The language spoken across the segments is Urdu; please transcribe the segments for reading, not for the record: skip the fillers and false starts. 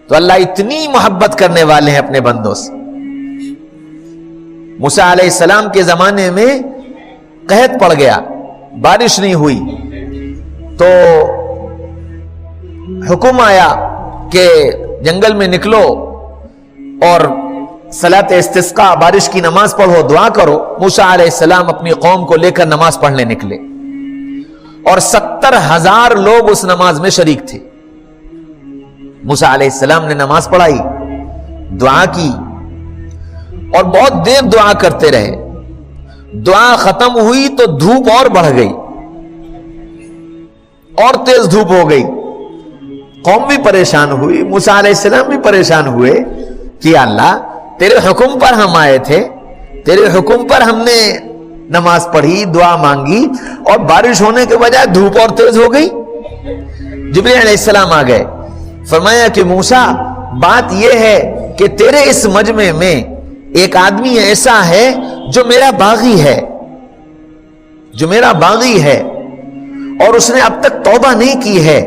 تو اللہ اتنی محبت کرنے والے ہیں اپنے بندوں سے. موسیٰ علیہ السلام کے زمانے میں قحط پڑ گیا, بارش نہیں ہوئی, تو حکم آیا کہ جنگل میں نکلو اور صلاۃ استسقاء, بارش کی نماز پڑھو, دعا کرو. موسیٰ علیہ السلام اپنی قوم کو لے کر نماز پڑھنے نکلے اور 70,000 لوگ اس نماز میں شریک تھے. موسیٰ علیہ السلام نے نماز پڑھائی, دعا کی اور بہت دیر دعا کرتے رہے. دعا ختم ہوئی تو دھوپ اور بڑھ گئی اور تیز دھوپ ہو گئی. قوم بھی پریشان ہوئی, موسیٰ علیہ السلام بھی پریشان ہوئے کہ اللہ تیرے حکم پر ہم آئے تھے, تیرے حکم پر ہم نے نماز پڑھی, دعا مانگی, اور بارش ہونے کے بجائے دھوپ اور تیز ہو گئی. جبریل علیہ السلام آ گئے, فرمایا کہ موسیٰ بات یہ ہے کہ تیرے اس مجمع میں ایک آدمی ایسا ہے جو میرا باغی ہے, جو میرا باغی ہے, اور اس نے اب تک توبہ نہیں کی ہے,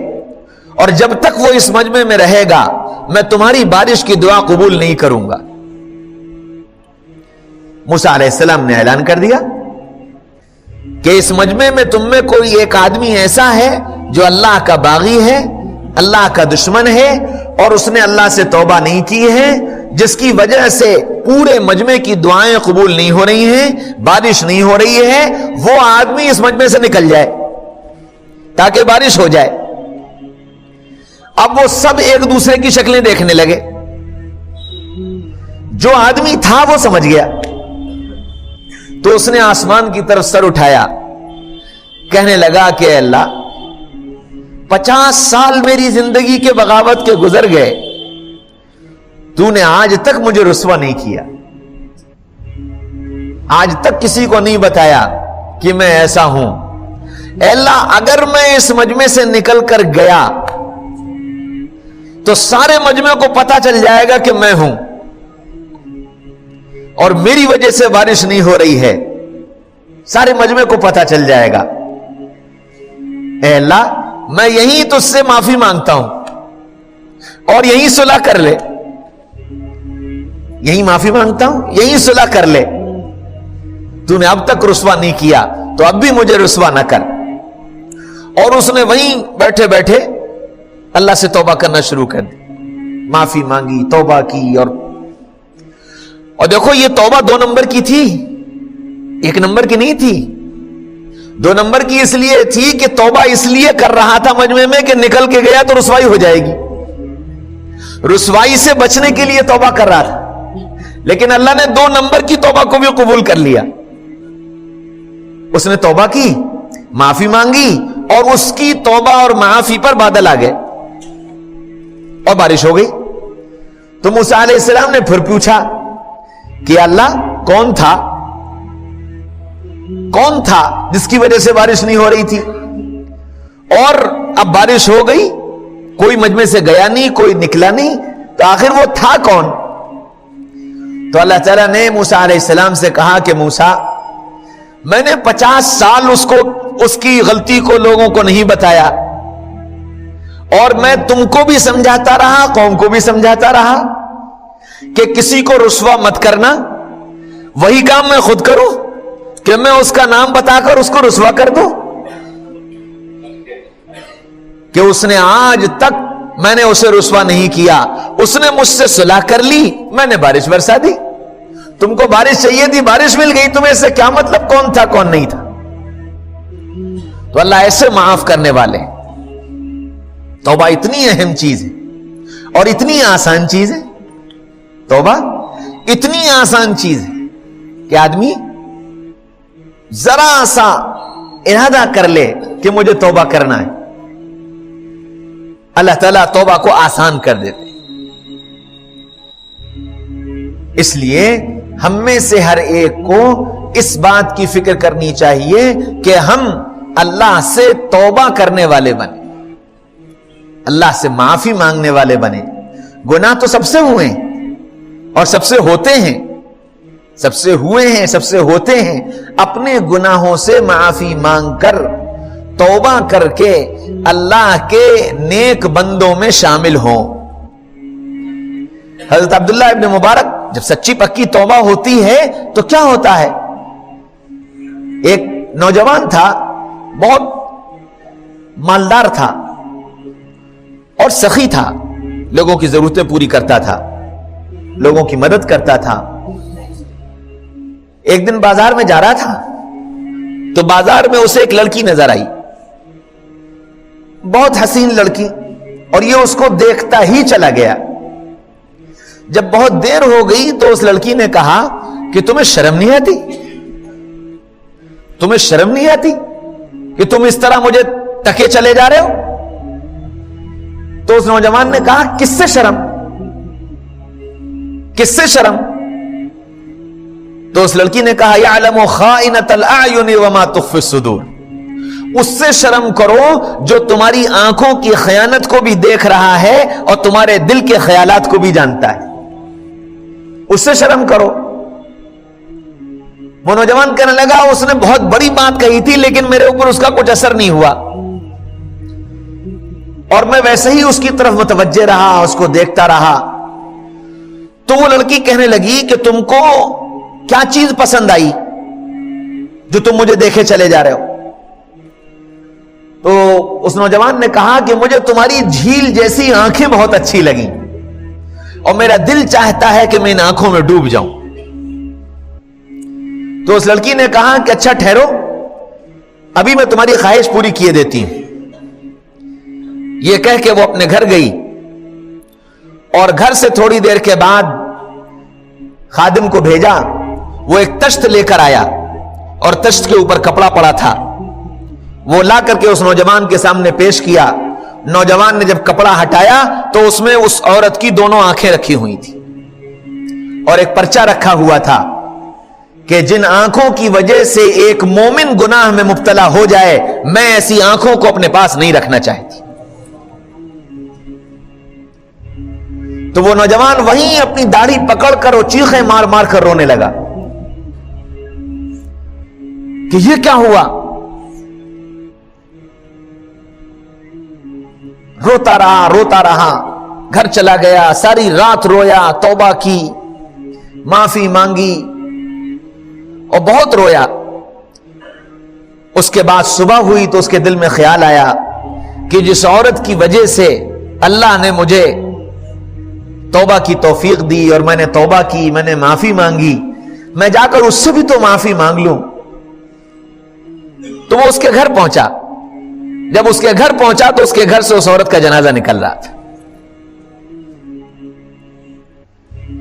اور جب تک وہ اس مجمع میں رہے گا میں تمہاری بارش کی دعا قبول نہیں کروں گا. موسیٰ علیہ السلام نے اعلان کر دیا کہ اس مجمع میں تم میں کوئی ایک آدمی ایسا ہے جو اللہ کا باغی ہے, اللہ کا دشمن ہے, اور اس نے اللہ سے توبہ نہیں کی ہے, جس کی وجہ سے پورے مجمع کی دعائیں قبول نہیں ہو رہی ہیں, بارش نہیں ہو رہی ہے. وہ آدمی اس مجمع سے نکل جائے تاکہ بارش ہو جائے. اب وہ سب ایک دوسرے کی شکلیں دیکھنے لگے. جو آدمی تھا وہ سمجھ گیا, تو اس نے آسمان کی طرف سر اٹھایا, کہنے لگا کہ اے اللہ 50 سال میری زندگی کے بغاوت کے گزر گئے, تو نے آج تک مجھے رسوا نہیں کیا, آج تک کسی کو نہیں بتایا کہ میں ایسا ہوں. اے اللہ اگر میں اس مجمع سے نکل کر گیا تو سارے مجمع کو پتا چل جائے گا کہ میں ہوں, اور میری وجہ سے بارش نہیں ہو رہی ہے, سارے مجمع کو پتا چل جائے گا. اے اللہ میں یہیں تجھ سے معافی مانگتا ہوں اور یہیں صلح کر لے, یہیں معافی مانگتا ہوں, یہیں صلح کر لے. تو نے اب تک رسوا نہیں کیا تو اب بھی مجھے رسوا نہ کر. اور اس نے وہیں بیٹھے بیٹھے اللہ سے توبہ کرنا شروع کر دی, معافی مانگی, توبہ کی. اور دیکھو یہ توبہ 2 نمبر کی تھی, 1 نمبر کی نہیں تھی. 2 نمبر کی اس لیے تھی کہ توبہ اس لیے کر رہا تھا مجمع میں کہ نکل کے گیا تو رسوائی ہو جائے گی, رسوائی سے بچنے کے لیے توبہ کر رہا تھا. لیکن اللہ نے 2 نمبر کی توبہ کو بھی قبول کر لیا. اس نے توبہ کی, معافی مانگی, اور اس کی توبہ اور معافی پر بادل آ گئے اور بارش ہو گئی. تو موسیٰ علیہ السلام نے پھر پوچھا کہ اللہ کون تھا جس کی وجہ سے بارش نہیں ہو رہی تھی, اور اب بارش ہو گئی, کوئی مجمع سے گیا نہیں, کوئی نکلا نہیں, تو آخر وہ تھا کون؟ تو اللہ تعالیٰ نے موسیٰ علیہ السلام سے کہا کہ موسیٰ میں نے 50 سال اس کی غلطی کو لوگوں کو نہیں بتایا, اور میں تم کو بھی سمجھاتا رہا, قوم کو بھی سمجھاتا رہا کہ کسی کو رسوا مت کرنا. وہی کام میں خود کروں کہ میں اس کا نام بتا کر اس کو رسوا کر دوں کہ اس نے آج تک میں نے اسے رسوا نہیں کیا, اس نے مجھ سے صلح کر لی, میں نے بارش برسا دی. تم کو بارش چاہیے تھی, بارش مل گئی, تمہیں سے کیا مطلب کون تھا کون نہیں تھا. تو اللہ ایسے معاف کرنے والے. توبہ اتنی اہم چیز ہے اور اتنی آسان چیز ہے, توبہ اتنی آسان چیز ہے کہ آدمی ذرا سا ارادہ کر لے کہ مجھے توبہ کرنا ہے, اللہ تعالیٰ توبہ کو آسان کر دیتے. اس لیے ہم میں سے ہر ایک کو اس بات کی فکر کرنی چاہیے کہ ہم اللہ سے توبہ کرنے والے بنے, اللہ سے معافی مانگنے والے بنے. گناہ تو سب سے ہوئے ہیں اور سب سے ہوتے ہیں, سب سے ہوئے ہیں, سب سے ہوتے ہیں. اپنے گناہوں سے معافی مانگ کر توبہ کر کے اللہ کے نیک بندوں میں شامل ہوں. حضرت عبداللہ ابن مبارک جب سچی پکی توبہ ہوتی ہے تو کیا ہوتا ہے؟ ایک نوجوان تھا، بہت مالدار تھا اور سخی تھا، لوگوں کی ضرورتیں پوری کرتا تھا، لوگوں کی مدد کرتا تھا۔ ایک دن بازار میں جا رہا تھا تو بازار میں اسے ایک لڑکی نظر آئی، بہت حسین لڑکی، اور یہ اس کو دیکھتا ہی چلا گیا۔ جب بہت دیر ہو گئی تو اس لڑکی نے کہا کہ تمہیں شرم نہیں آتی؟ تمہیں شرم نہیں آتی کہ تم اس طرح مجھے تکے چلے جا رہے ہو؟ تو اس نوجوان نے کہا کس سے شرم؟ کس سے شرم؟ تو اس لڑکی نے کہا یعلم خائنۃ الاعین وما تخفی الصدور، اس سے شرم کرو جو تمہاری آنکھوں کی خیانت کو بھی دیکھ رہا ہے اور تمہارے دل کے خیالات کو بھی جانتا ہے، اس سے شرم کرو۔ وہ نوجوان کہنے لگا اس نے بہت بڑی بات کہی تھی لیکن میرے اوپر اس کا کچھ اثر نہیں ہوا، اور میں ویسے ہی اس کی طرف متوجہ رہا، اس کو دیکھتا رہا۔ تو وہ لڑکی کہنے لگی کہ تم کو کیا چیز پسند آئی جو تم مجھے دیکھے چلے جا رہے ہو؟ تو اس نوجوان نے کہا کہ مجھے تمہاری جھیل جیسی آنکھیں بہت اچھی لگیں اور میرا دل چاہتا ہے کہ میں ان آنکھوں میں ڈوب جاؤں۔ تو اس لڑکی نے کہا کہ اچھا ٹھہرو، ابھی میں تمہاری خواہش پوری کیے دیتی ہوں۔ یہ کہہ کے وہ اپنے گھر گئی اور گھر سے تھوڑی دیر کے بعد خادم کو بھیجا، وہ ایک تشت لے کر آیا اور تشت کے اوپر کپڑا پڑا تھا، وہ لا کر کے اس نوجوان کے سامنے پیش کیا۔ نوجوان نے جب کپڑا ہٹایا تو اس میں اس عورت کی دونوں آنکھیں رکھی ہوئی تھی اور ایک پرچہ رکھا ہوا تھا کہ جن آنکھوں کی وجہ سے ایک مومن گناہ میں مبتلا ہو جائے، میں ایسی آنکھوں کو اپنے پاس نہیں رکھنا چاہتی۔ تو وہ نوجوان وہیں اپنی داڑھی پکڑ کر اور چیخیں مار مار کر رونے لگا کہ یہ کیا ہوا؟ روتا رہا، گھر چلا گیا، ساری رات رویا، توبہ کی، معافی مانگی اور بہت رویا۔ اس کے بعد صبح ہوئی تو اس کے دل میں خیال آیا کہ جس عورت کی وجہ سے اللہ نے مجھے توبہ کی توفیق دی اور میں نے توبہ کی، میں نے معافی مانگی، میں جا کر اس سے بھی تو معافی مانگ لوں۔ تو وہ اس کے گھر پہنچا، جب اس کے گھر پہنچا تو اس کے گھر سے اس عورت کا جنازہ نکل رہا تھا۔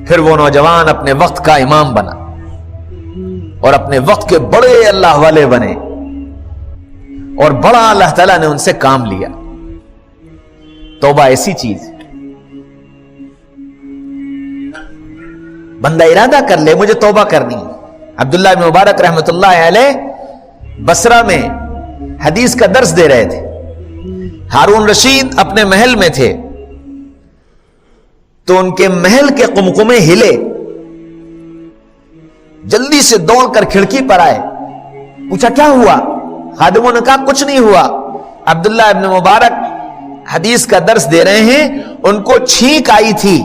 پھر وہ نوجوان اپنے وقت کا امام بنا اور اپنے وقت کے بڑے اللہ والے بنے اور بڑا اللہ تعالیٰ نے ان سے کام لیا۔ توبہ ایسی چیز، بندہ ارادہ کر لے مجھے توبہ کرنی۔ عبداللہ بن مبارک رحمت اللہ علیہ بصرہ میں حدیث کا درس دے رہے تھے، ہارون رشید اپنے محل میں تھے تو ان کے محل کے قمقمے ہلے، جلدی سے دوڑ کر کھڑکی پر آئے، پوچھا کیا ہوا؟ خادموں نے کہا کچھ نہیں ہوا، عبداللہ ابن مبارک حدیث کا درس دے رہے ہیں، ان کو چھینک آئی تھی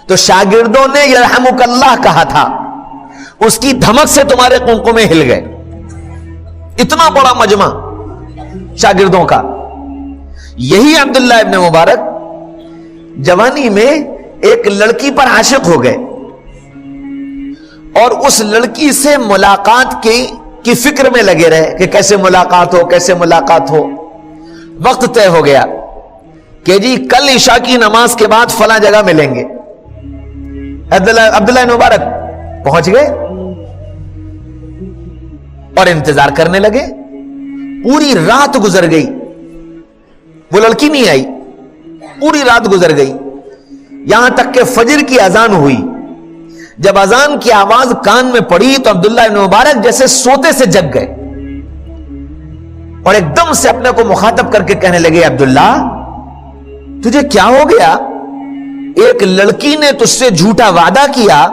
تو شاگردوں نے یرحمک اللہ کہا تھا، اس کی دھمک سے تمہارے قمقمے ہل گئے۔ اتنا بڑا مجمع شاگردوں کا۔ یہی عبداللہ ابن مبارک جوانی میں ایک لڑکی پر عاشق ہو گئے اور اس لڑکی سے ملاقات کی فکر میں لگے رہے کہ کیسے ملاقات ہو، کیسے ملاقات ہو۔ وقت طے ہو گیا کہ جی کل عشاء کی نماز کے بعد فلاں جگہ ملیں گے۔ عبداللہ مبارک پہنچ گئے اور انتظار کرنے لگے۔ پوری رات گزر گئی، وہ لڑکی نہیں آئی، پوری رات گزر گئی، یہاں تک کہ فجر کی اذان ہوئی۔ جب اذان کی آواز کان میں پڑی تو عبداللہ ابن مبارک جیسے سوتے سے جگ گئے اور ایک دم سے اپنے کو مخاطب کر کے کہنے لگے عبداللہ تجھے کیا ہو گیا؟ ایک لڑکی نے تجھ سے جھوٹا وعدہ کیا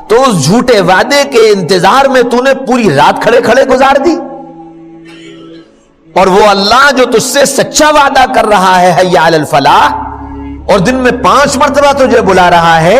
تو اس جھوٹے وعدے کے انتظار میں تو نے پوری رات کھڑے کھڑے گزار دی، اور وہ اللہ جو تجھ سے سچا وعدہ کر رہا ہے حی علی الفلاح اور دن میں 5 مرتبہ تجھے بلا رہا ہے،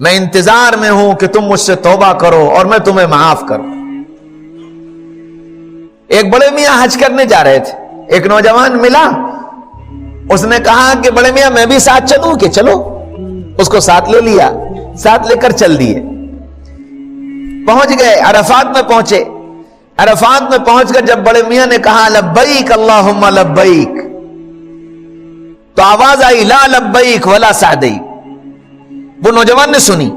میں انتظار میں ہوں کہ تم مجھ سے توبہ کرو اور میں تمہیں معاف کروں. ایک بڑے میاں حج کرنے جا رہے تھے, ایک نوجوان ملا, اس نے کہا کہ بڑے میاں میں بھی ساتھ چلوں, کہ چلو. اس کو ساتھ لے لیا, ساتھ لے کر چل دیے. پہنچ گئے, عرفات میں پہنچے. عرفات میں پہنچ کر جب بڑے میاں نے کہا لبیک اللہم لبیک, تو آواز آئی لا لبیک ولا سعدیک. وہ نوجوان نے سنی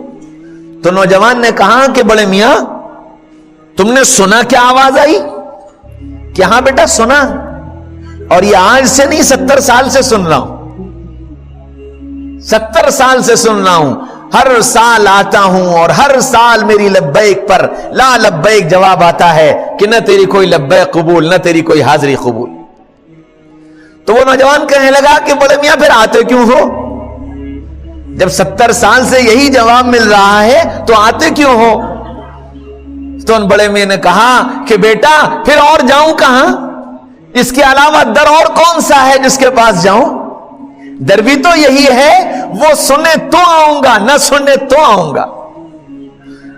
تو نوجوان نے کہا کہ بڑے میاں تم نے سنا کیا آواز آئی؟ کہ ہاں بیٹا سنا, اور یہ آج سے نہیں 70 سال سے سن رہا ہوں, 70 سال سے سن رہا ہوں. ہر سال آتا ہوں اور ہر سال میری لبیک پر لا لبیک جواب آتا ہے کہ نہ تیری کوئی لبیک قبول نہ تیری کوئی حاضری قبول. تو وہ نوجوان کہنے لگا کہ بڑے میاں پھر آتے کیوں ہو؟ جب 70 سال سے یہی جواب مل رہا ہے تو آتے کیوں ہو؟ تو ان بڑے میاں نے کہا کہ بیٹا پھر اور جاؤں کہاں؟ اس کے علاوہ در اور کون سا ہے جس کے پاس جاؤں؟ در بھی تو یہی ہے, وہ سنے تو آؤں گا نہ سنے تو آؤں گا.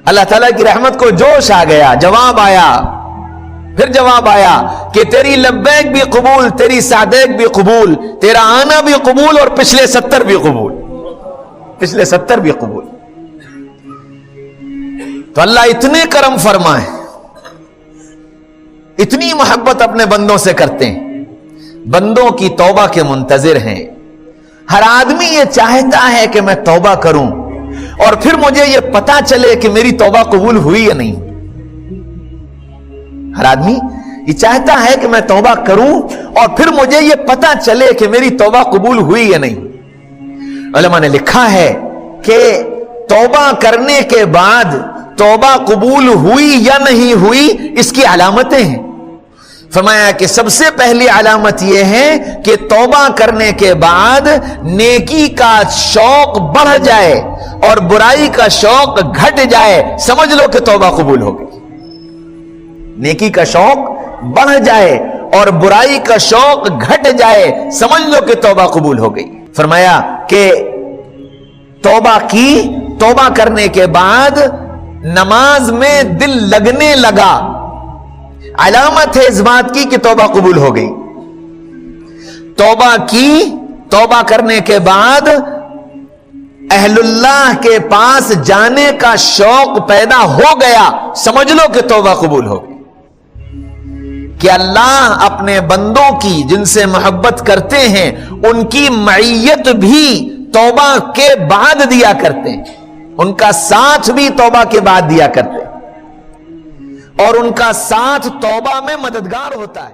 اللہ تعالیٰ کی رحمت کو جوش آ گیا, جواب آیا, پھر جواب آیا کہ تیری لبیک بھی قبول, تیری سعدیک بھی قبول, تیرا آنا بھی قبول, اور پچھلے 70 بھی قبول, پچھلے 70 بھی قبول. تو اللہ اتنے کرم فرمائے, اتنی محبت اپنے بندوں سے کرتے ہیں, بندوں کی توبہ کے منتظر ہیں. ہر آدمی یہ چاہتا ہے کہ میں توبہ کروں اور پھر مجھے یہ پتا چلے کہ میری توبہ قبول ہوئی یا نہیں. ہر آدمی یہ چاہتا ہے کہ میں توبہ کروں اور پھر مجھے یہ پتا چلے کہ میری توبہ قبول ہوئی یا نہیں. علماء نے لکھا ہے کہ توبہ کرنے کے بعد توبہ قبول ہوئی یا نہیں ہوئی اس کی علامتیں ہیں. فرمایا کہ سب سے پہلی علامت یہ ہے کہ توبہ کرنے کے بعد نیکی کا شوق بڑھ جائے اور برائی کا شوق گھٹ جائے, سمجھ لو کہ توبہ قبول ہو گئی. نیکی کا شوق بڑھ جائے اور برائی کا شوق گھٹ جائے, سمجھ لو کہ توبہ قبول ہو گئی. فرمایا کہ توبہ کی, توبہ کرنے کے بعد نماز میں دل لگنے لگا, علامت ہے اس بات کی کہ توبہ قبول ہو گئی. توبہ کی, توبہ کرنے کے بعد اہل اللہ کے پاس جانے کا شوق پیدا ہو گیا, سمجھ لو کہ توبہ قبول ہو گئی. کہ اللہ اپنے بندوں کی جن سے محبت کرتے ہیں ان کی معیت بھی توبہ کے بعد دیا کرتے ہیں, ان کا ساتھ بھی توبہ کے بعد دیا کرتے ہیں, اور ان کا ساتھ توبہ میں مددگار ہوتا ہے.